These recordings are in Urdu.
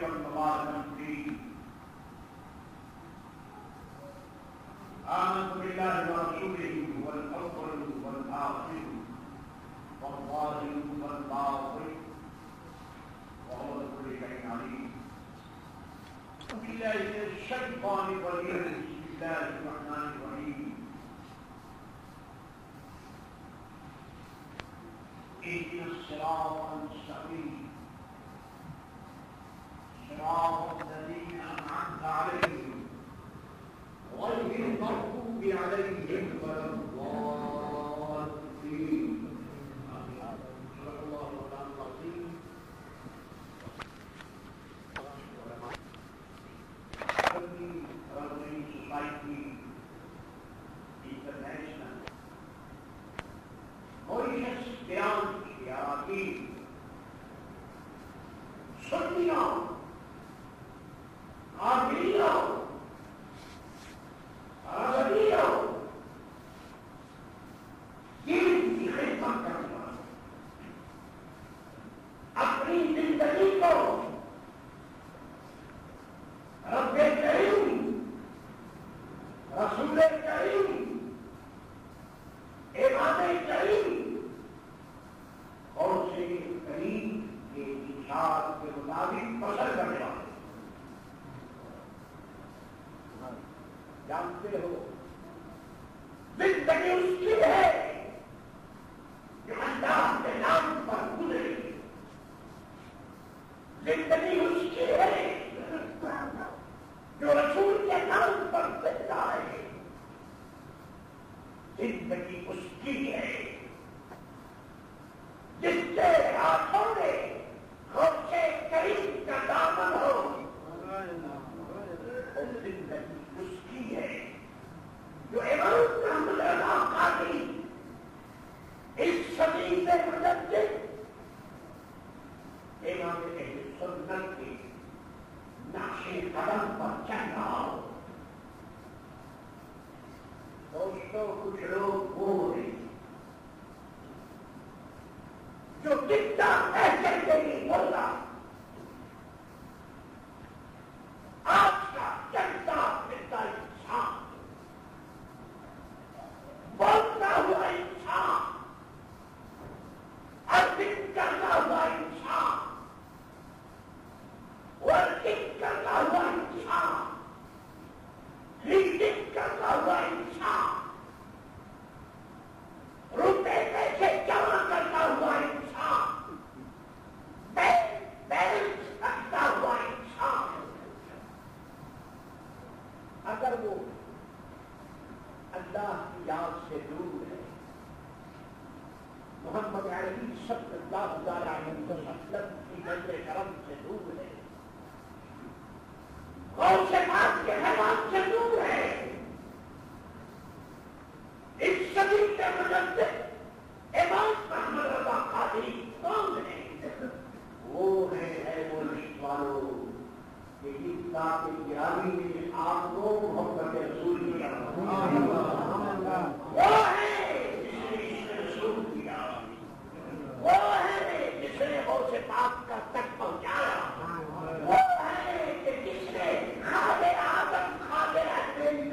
والمبارك فيه. آمنت بالله ورسوله هو الأول والآخر والظاهر والباطن وهو بكل شيء عليم. وبالله من الشيطان الرجيم. بسم الله الرحمن الرحيم. اهدنا الصراط المستقيم صراط الذين أنعمت عليهم غير المغضوب عليهم ولا الضالين. صدق الله العظيم. Revolution Society International کوئی شخص بیان کیا کہ سنیوں عاملیوں عربیوں دین کی خدمت کرنے والوں اپنی زندگی کو رب کریم رسول کریم امام کریم اور سے کریم کے اشارت کے مطابق پسند کرنے والے جانتے ہو زندگی اس کی ہے جو اللہ کے نام پر گزرے. زندگی اس کی ہے جو رسول کے نام پر زندہ ہے. زندگی اس کی ہے جس کے ہاتھوں میں غوث کریم کا دامن ہو. اور زندگی اس کی ہے جو امام محمد رضا قادری اس صدی سے مجدد امام اہل سنت کے نقش قدم پر چل رہا ہو. دوستوں کچھ لوگ وہ ہیں جو کتنا ایسے کے لیے بولنا آج کا چلتا پھرتا انسان بولتا ہوا انسان ارننگ کرتا ہوا انسان ورکنگ کرتا ہوا انسان ریڈنگ کرتا ہوا انسان روپے پیسے جمع کرتا ہوا انسان بیلنس رکھتا ہوا انسان اگر وہ اللہ کی یاد سے دور ہے محمد عربی صلی اللہ علیہ وسلم کی نظر کرم سے دور ہے غوث پاک کے حیوان سے دور ہے اس صدی کے مجدد امام محمد رضا قادری کون ہے؟ وہ ہے وہ رشت والوں کہ کتاب گرامی میں آپ کو محبت رسول کیا وہ ہے جس نے رسول کیا وہ ہے جس نے غوث پاک کا تک پہنچایا وہ ہے کہ جس نے خادر آدم خادر احمد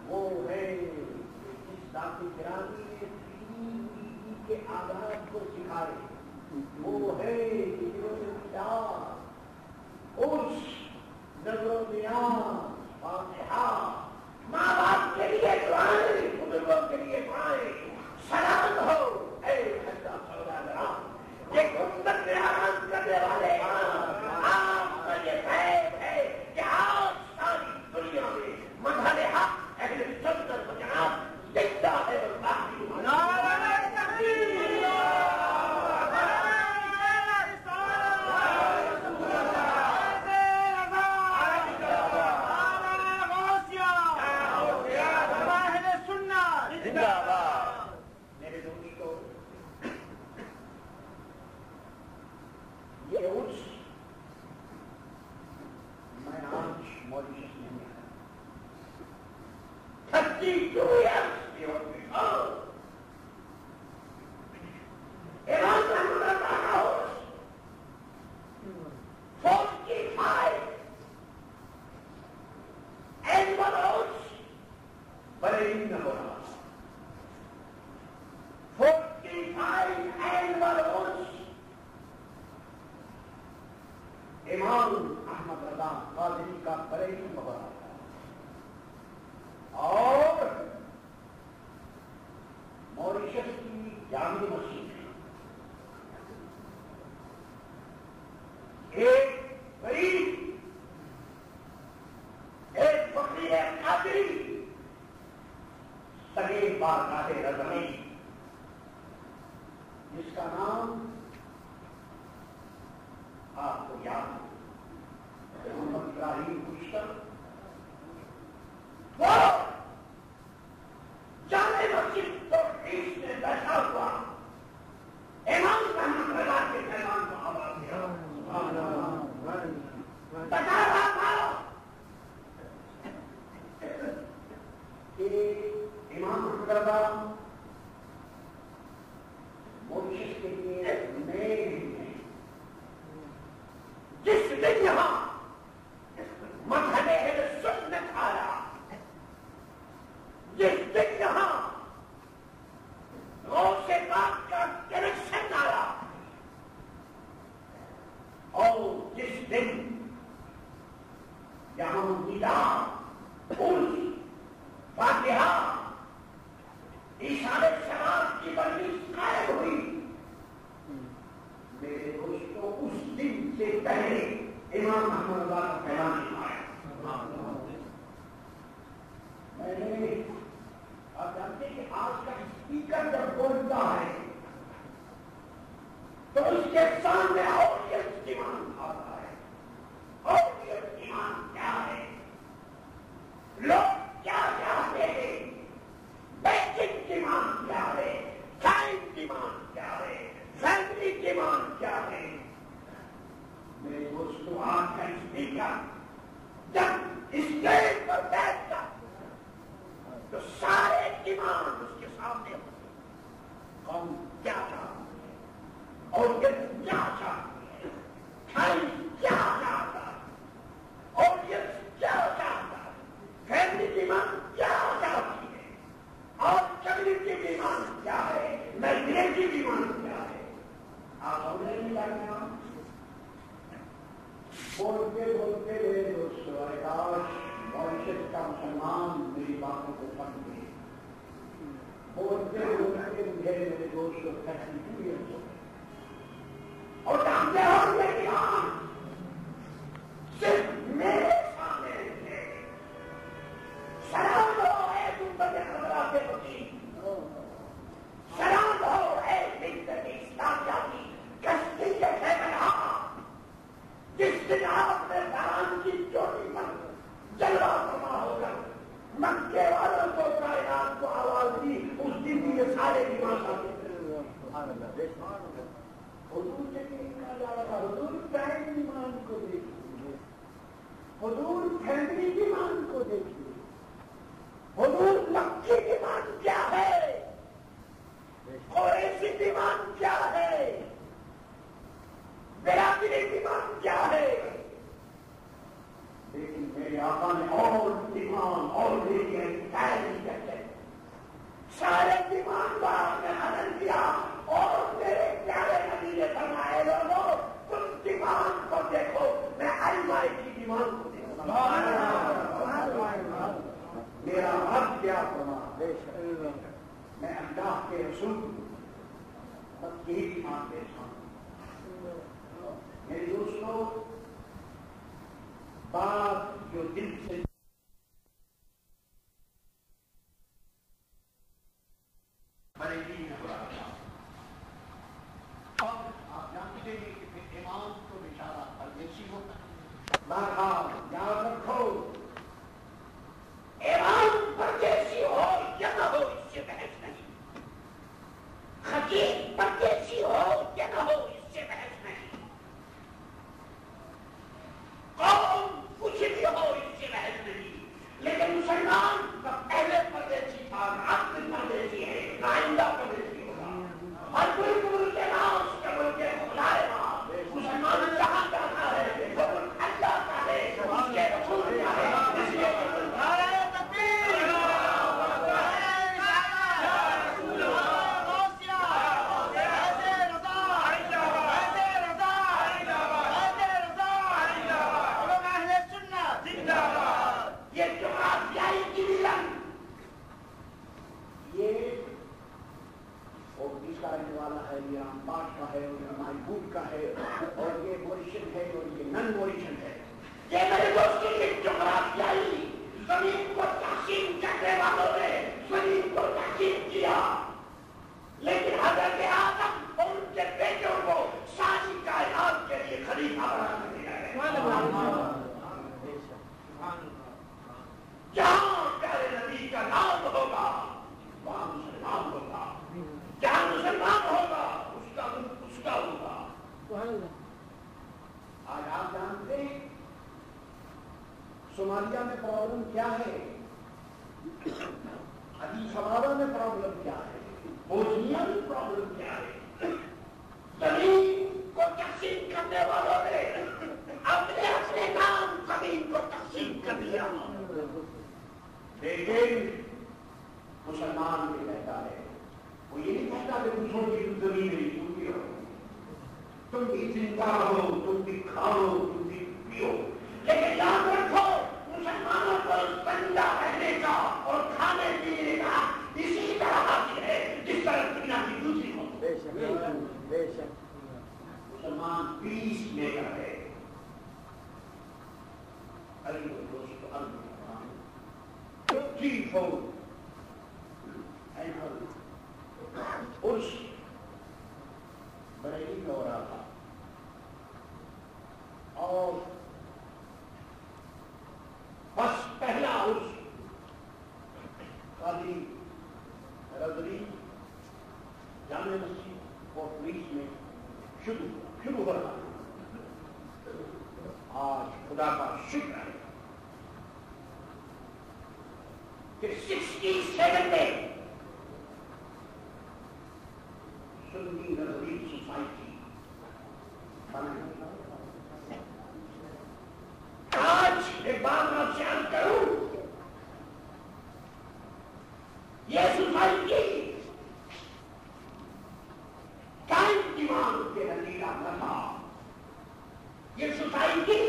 وہ ہے جس ذاتی گرامی نے کے آداب کو سکھائے. وہ ہے جنہوں نے خوش نظر و نیاز فاتحہ ماں باپ کے لیے دعائیں بزرگوں کے لیے دعائیں سلام ہو اے خدا سوداگراں یہ گنبد میں آرام کرنے والے آپ کا یہ فیض ہے کہ آج ساری دنیا میں مذہب حق اہل سنت و جناب زندہ ہے اور باقی بارگاہ رضوی جس کا نام آپ کو یاد ہے، محمد ابراہیم کشتر، وہ جامع مسجد کو بیچ میں بیٹھا ہوا امام محمد رضا کے پیغام کو آواز دیا بتا رہا تھا کہ امام محمد رضا موریشس کے لیے نئے جس دن یہاں مذہب اہل سنت آیا، جس دن یہاں غوث پاک کا کنیکشن آیا، اور جس دن یہاں ندا پوری فاتحہ عیسیٰ علیہ السلام کی بندش قائم ہوئی، میرے دوستوں اس دن سے پہلے امام محمد رضا کا پیغام نہیں آیا۔ میں نے آپ جانتے ہیں کہ آج کا اسپیکر جب بولتا ہے تو اس کے سامنے آڈینس ایمان آتا ہے۔ آڈینس ایمان کیا ہے؟ لوگ کیا چاہتے ہیں؟ بیسک ایمان کیا ہے؟ سائنس ایمان کیا ہے؟ فیملی ایمان کیا ہے؟ میرے دوستوں آج کا اسپیکر جب اسٹیج پر بیٹھتا تو سارے ایمان اس کے سامنے ہوتے، قوم کیا چاہتی ہے، اور یہ کیا چاہتی ہے، سائنس کیا چاہتا ہے، آڈینس کیا چاہتا ہے، فیملی ایمان کیا چاہتی ہے، اور کمیونٹی ایمان کیا ہے، میگریٹی ایمان کیا ہے۔ آپ سمجھے نہیں لگنا بولتے بولتے میرے دوستوں کاش موریشس کا مسلمان میری باتوں کو سمجھ گئے، بولتے بولتے مجھے میرے دوستوں ایکسپیرینس ہو گئے، اور جانتے ہو میری آنکھ صرف میرے سامنے تھے۔ سلام ہو اے گنبد خضرا کے وکیل، سلام ہو اے ملت اسلامیہ کی کشتی کے خیمہ، جس دن آپ نے دان کی چوٹی پر جلوہ فرما ہو کر مکے والوں کو کائنات کو آواز دی، اس دن بھی یہ سارے ایمان آتے تھے۔ حضور سے کہا جا رہا تھا حضور فیملی ایمان کو دیکھیے، حضور فیملی ایمان کو دیکھیے، حضور مکی ایمان کیا ہے، قریشی ایمان کیا ہے، برادری ایمان کیا ہے، لیکن میرے آقا نے اور ایمان اور سارے ایمان بار نے حل کیا، اور میرے پیارے نبی نے فرمائے لوگوں تم ایمان کو دیکھو، میں اللہ کی ایمان کو دیکھوں۔ میرا رب کیا فرما، میں اللہ کے رسول بس یہی ایمان دیتا ہوں۔ میرے دوستوں بات جو دل سے بریلی میں ہو رہا تھا، اور آپ جانتے ہیں کہ امام کو بیچارہ پردیسی ہوتا ہے، بہرحال یاد رکھو امام پردیسی ہو یا نہ ہو اس سے بحث نہیں، خطیب پردیسی ہو یا نہ ہو اس سے بحث نہیں، قوم کچھ بھی ہو اس سے بحث نہیں، لیکن مسلمان کا پہلے پردیسی تھا، اب پردیسی ہے، آئندہ پردیسی ہوگا، اور کوئی قبول کے نام اس کے ملک کے خدائے گا۔ مسلمان جہاں جاتا ہے وہ اللہ کا ہے، اس کے رسول کا ہے، اس کے کا ہے، اور یہ موریشن ہے اور یہ نن موریشن ہے۔ یہ میرے دوست کی جغرافیائی زمین کو تقسیم کرنے والوں نے زمین کو تقسیم کیا، لیکن حضرت آدم اور ان کے بیٹوں کو ساری کائنات کے لیے خلیفہ بنا دیا ہے۔ جہاں پیارے نبی کا نام ہوگا وہاں مسلمان ہوگا، جہاں مسلمان ہوگا اس کا ملک اس کا ہوگا۔ آج آپ جانتے ہیں صومالیہ میں پرابلم کیا ہے، عدیس ابابا میں پرابلم کیا ہے، بوسنیا میں پرابلم کیا ہے۔ زمین کو تقسیم کرنے والوں نے اپنے اپنے نام زمین کو تقسیم کر دیا، لیکن مسلمان بھی کہتا ہے، وہ یہ نہیں کہتا کہ دوسروں کی زمین نہیں، تم بھی ہو، تم بھی زندہ ہو، تم بھی کھاؤ، تم بھی پیو، لیکن یاد رکھو مسلمانوں کو زندہ رہنے کا اور کھانے پینے کا اسی طرح حاصل ہے جس طرح دنیا کی دوسری ہو۔ بے شک مسلمان پیس میکر ہے۔ عرس بریلی میں ہو رہا تھا اور بس پہلا عرس قاضی رضوی جامع مسجد اور پولیس میں شروع ہو رہا۔ آج خدا کا شکر ہے کہ 67 میں سنی نظری سوسائٹی آج ایک بات میں بیان کروں، یہ سوسائٹی ٹائم ڈیمانڈ کے نتیجہ نہ تھا، یہ سوسائٹی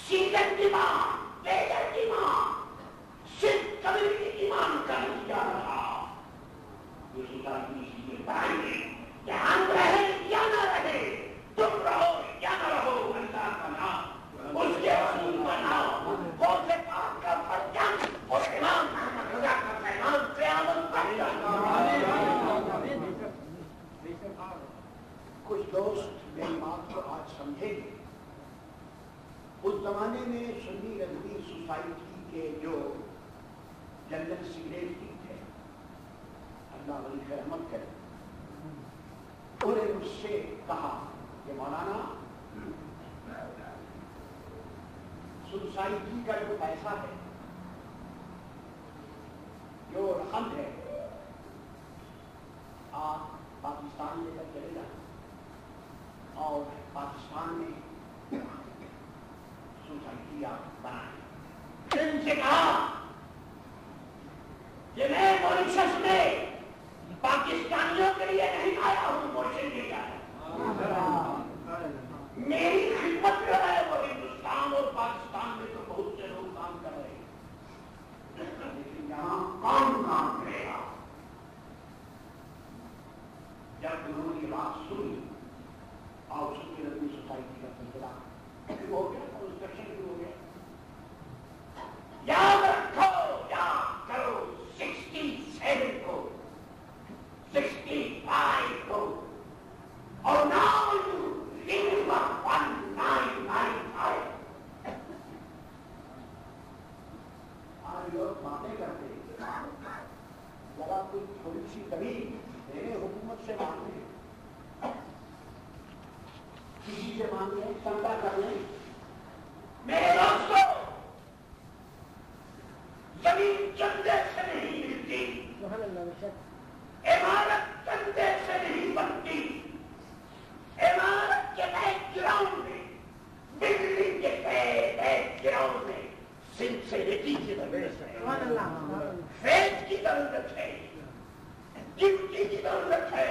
سیزن ڈیمانڈ، لیجر ڈیمانڈ، صرف کمیونٹی ڈیمانڈ کا نتیجہ نہ تھا۔ یہ سوسائٹی اس لیے بنائی ہے کہ ہم رہے یا نہ رہے، تم رہو یا نہ رہو، اللہ کا نام، اس کے رسول کا نام، غوث پاک کا پرچم اور امام محمد رضا کا پیغام قیامت تک جانا۔ کچھ دوست میری بات کو آج سمجھیں گے۔ اس زمانے میں سنی رضوی سوسائٹی کے جو جنرل سیکریٹری تھے، اللہ علیہ رحمت کرے، انہوں نے مجھ سے کہا کہ مولانا سوسائٹی کا جو پیسہ ہے، جو رقم ہے، آپ پاکستان لے کر چلے جائیں اور پاکستان میں سوسائٹی آپ بنائیں۔ ان سے کہا کہ میں موریشس میں پاکستانیوں کے لیے نہیں آیا ہوں، موریشس کے لیے آیا، میری خدمت جو ہے وہ ہندوستان اور پاکستان میں تو بہت سے لوگ کام کر رہے ہیں، لیکن یہاں کون کام کرے گا؟ جب انہوں نے یہ بات سنی اور سنی رضوی سوسائٹی کا سلسلہ شروع ہو گیا، کنسٹرکشن شروع ہو گیا۔ یاد رکھو، یاد کرو، 67 کو، 65 کو، اور now in 1995 آج لوگ باتیں کرتے ہیں، ذرا کوئی تھوڑی سی زمین میرے حکومت سے مانگ لیں، کسی سے مانگ لیں، چندہ کر لیں۔ میرے دوستوں، زمین چندے سے نہیں ملتی، عمارت چندے سے نہیں بنتی، عمارت کے بیک گراؤنڈ میں، بلڈنگ کے بیک گراؤنڈ میں سنسیریٹی کی ضرورت ہے، فیتھ کی ضرورت ہے، ڈیوٹی کی ضرورت ہے۔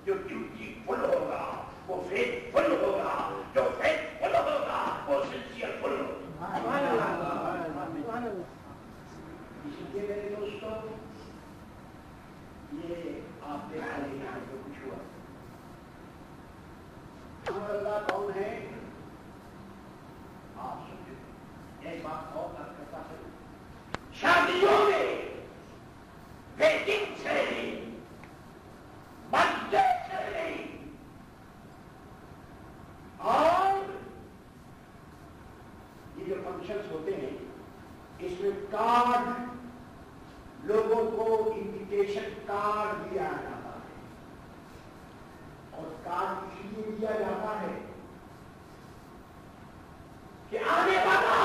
جو ڈیوٹی فل ہوگا وہ فیتھ فل ہوگا، جو فیتھ فل ہوگا وہ سنسیئر فل ہوگا۔ اسی لیے میرے دوستوں، یہ آپ دیکھ رہے ہیں جو کچھ ہوا۔ اللہ کون ہے؟ آپ سمجھیں، ایک بات اور کرتا ہے، شادیوں میں فنکشنز ہوتے ہیں اس میں کارڈ لوگوں کو انویٹیشن کارڈ دیا جاتا ہے اور کارڈ اس لیے دیا جاتا ہے کہ آنے والا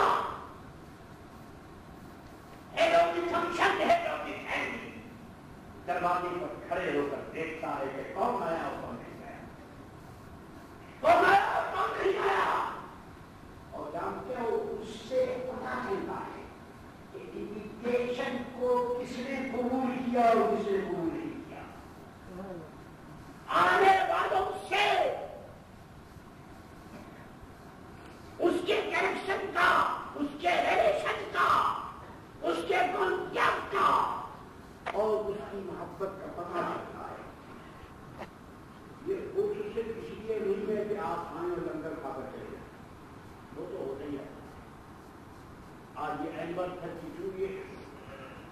فنکشن ہے دروازے پر کھڑے ہو کر دیکھتا ہے کہ کون آیا اور کون نہیں آیا، کون آیا اور کون نہیں آیا، اور جانتے ہو اس سے پتا چلتا ہے کہ انویٹیشن کو کس نے قبول کیا اور کس نے قبول نہیں کیا۔ آنے والوں سے اس کے کنیکشن کا، اس کے ریلیشن کا، اس کے کانٹیکٹ کا اور اس کی محبت کا پتہ چلتا ہے۔ یہ خصوص صرف اس لیے نہیں ہے کہ آپ آئیں اور لنگر کھا کر چلے جائیں، وہ تو ہوتا ہی ہے۔ آج یہ اینیمل 32 یہ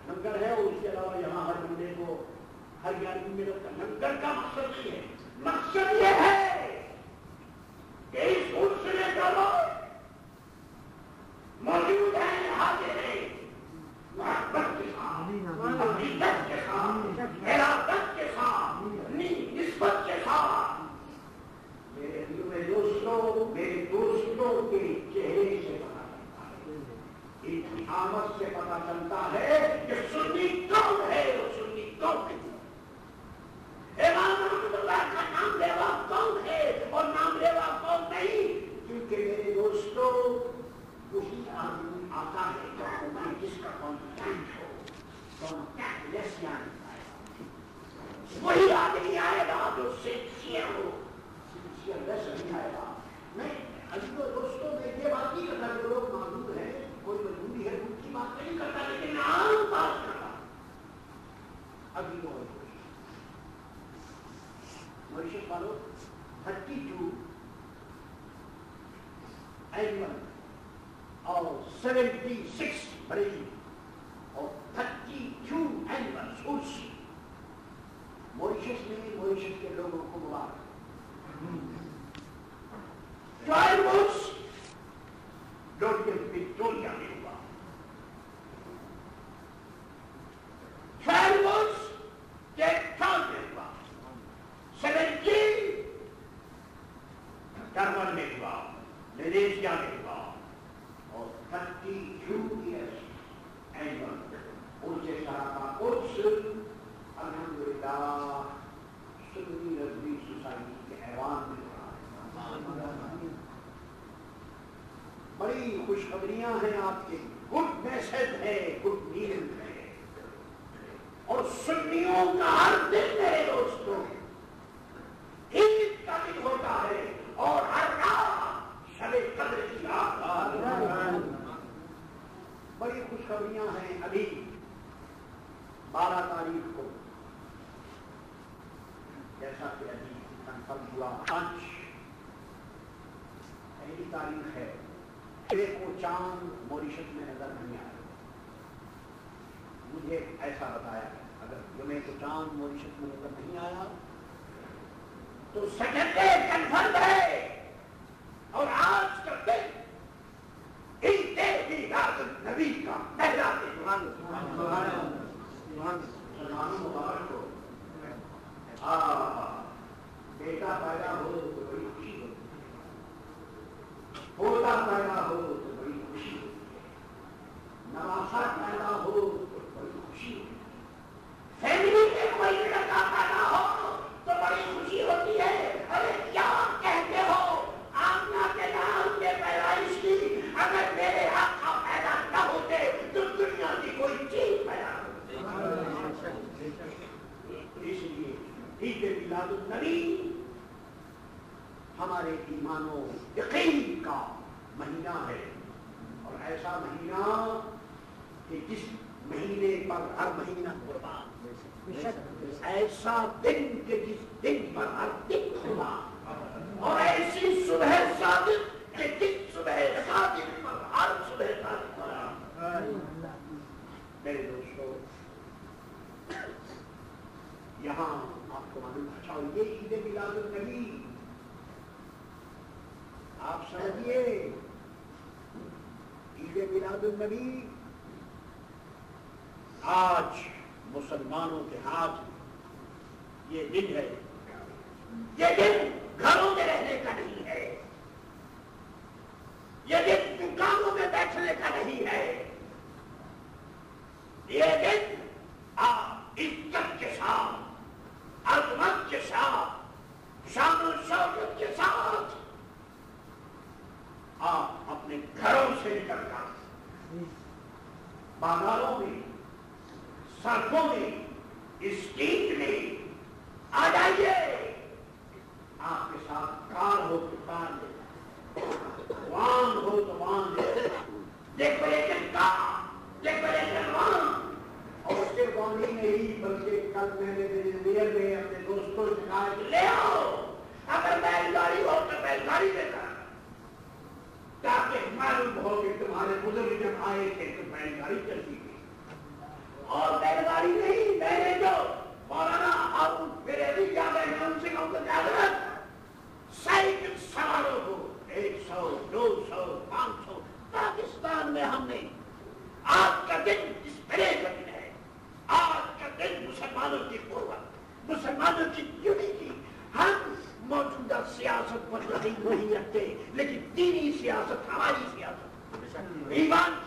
لنگر ہے اور اس کے علاوہ یہاں ہر بندے کو ہر 11 میں لنگر کا مقصد یہ ہے، مقصد یہ ہے کہ اس سلسلے کا لوگ موجود ہیں، حاضر ہیں، محبت کے ساتھ، حقیقت کے ساتھ، علاقت کے ساتھ، نسبت کے ساتھ۔ میرے دوستوں، میرے دوستوں کے چہرے سے پتا چلتا ہے، ان کی آمد سے پتا چلتا ہے کہ سنی کون ہے اور سنی کون ہے۔ امام رحمۃ اللہ کا نام لیوا کون ہے اور نام لیوا کون نہیں، کیونکہ میرے دوستوں وہی آدمی آتا ہے جس کا کانٹیکٹ ہو، کانٹیکٹ لیس وہی آدمی آئے گا جو سنسیئر ہو، سنسیئر لیس نہیں آئے گا۔ میں عزیزو دوستوں میں یہ بات نہیں کرتا جو لوگ موجود ہیں، کوئی مجبوری ہے ان کی بات نہیں کرتا، لیکن میں عام بات کرتا ابھی موریشس والوں 32 اینیمل اور 76 بریلی اور 32 اینیملز اس موریشس میں موریشس کے لوگوں کو مبارک۔ ٹرائبلز لوگ وکٹوریا میں ہوا، ٹرائبلز کیپ ٹاؤن میں ہوا، 17 ڈربن میں ہوا، ملیشیا میں ہوا، اور 32 ایئرس اینیمل ان سے سارا قدس الحمدللہ سنی رضوی سوسائٹی کے ایوان میں ہوا۔ بڑی خوشخبریاں ہیں آپ کے، گڈ میسج ہے، گڈ نیوز ہے، اور سنیوں کا ہر دن میرے دوستوں عید کا دن ہوتا ہے اور ہر رات شب قدر کی رات۔ بڑی خوشخبریاں ہیں۔ ابھی 12 تاریخ کو جیسا کہ ابھی کنفرم ہوا، پہلی تاریخ ہے، کو چاند موریشس میں نظر نہیں آیا۔ مجھے ایسا بتایا اگر جمعے کو چاند موریشس میں نظر نہیں آیا تو سیٹرڈے کنفرم ہے، اور آج کا دن عید میلاد النبی کا پہلا دن۔ مبارک ہو۔ بیٹا پیدا ہو تو بڑی خوشی ہوتی ہے، پوتا پیدا ہو تو بڑی خوشی ہوتی ہے، نواسا پیدا ہو تو بڑی خوشی ہوتی ہے، فیملی میں کوئی لڑکا پیدا ہو تو بڑی خوشی ہوتی ہے۔ ارے کیا کہتے ہو، آمنہ کے نام کے پیدائش کی اگر میرے آقا پیدا نہ ہوتے تو دنیا کی کوئی چیز پیدا ہوتی۔ اس لیے عید میلاد النبی ہمارے ایمان و یقین کا مہینہ ہے، اور ایسا مہینہ کہ جس مہینے پر ہر مہینہ قربان، ایسا دن کہ جس دن پر ہر دن قربان، اور ایسی صبح صادق کہ جس صبح صادق پر ہر صبح صادق قربان۔ میرے دوستو یہاں آپ کو معلوم، اچھا یہ عید میلاد النبی آپ سمجھیے، عید میلاد النبی آج مسلمانوں کے ہاتھ میں یہ دن ہے، یہ دن گھروں میں رہنے کا نہیں ہے، یہ دن دکانوں میں بیٹھنے کا نہیں ہے، یہ دن آپ عزت کے ساتھ، عظمت کے ساتھ، شان و شوکت کے ساتھ آپ اپنے گھروں سے نکل کر بازاروں میں، سڑکوں میں، اسٹریٹ میں آ جائیے۔ آپ کے ساتھ کار ہو تو کار لے، وان ہو تو وان لے، ڈیکوریشن کار، ڈیکوریشن وان۔ اور صرف وان ہی نہیں بلکہ کل میں نے میں اپنے دوستوں سے کہا کہ لے آؤ، اگر بیل گاڑی ہو تو بیل گاڑی لے کر، تاکہ معلوم ہو کہ تمہارے بزرگ جب آئے تھے تو بیل گاڑی چلتی تھی۔ اور بیل گاڑی نہیں، میں نے جو مولانا اور میرے بھی یاد ہے، میں ان سے کہوں کہ حضرت سائیکل سواروں کو 100، 200، 500 پاکستان میں ہم نے آج کا دن ڈسپلے کا دن ہے، آج کا دن مسلمانوں کی قوت، مسلمانوں کی یونٹی۔ ہم موجودہ سیاست پر یقین نہیں رکھتے، لیکن دینی سیاست ہماری سیاست، ایمان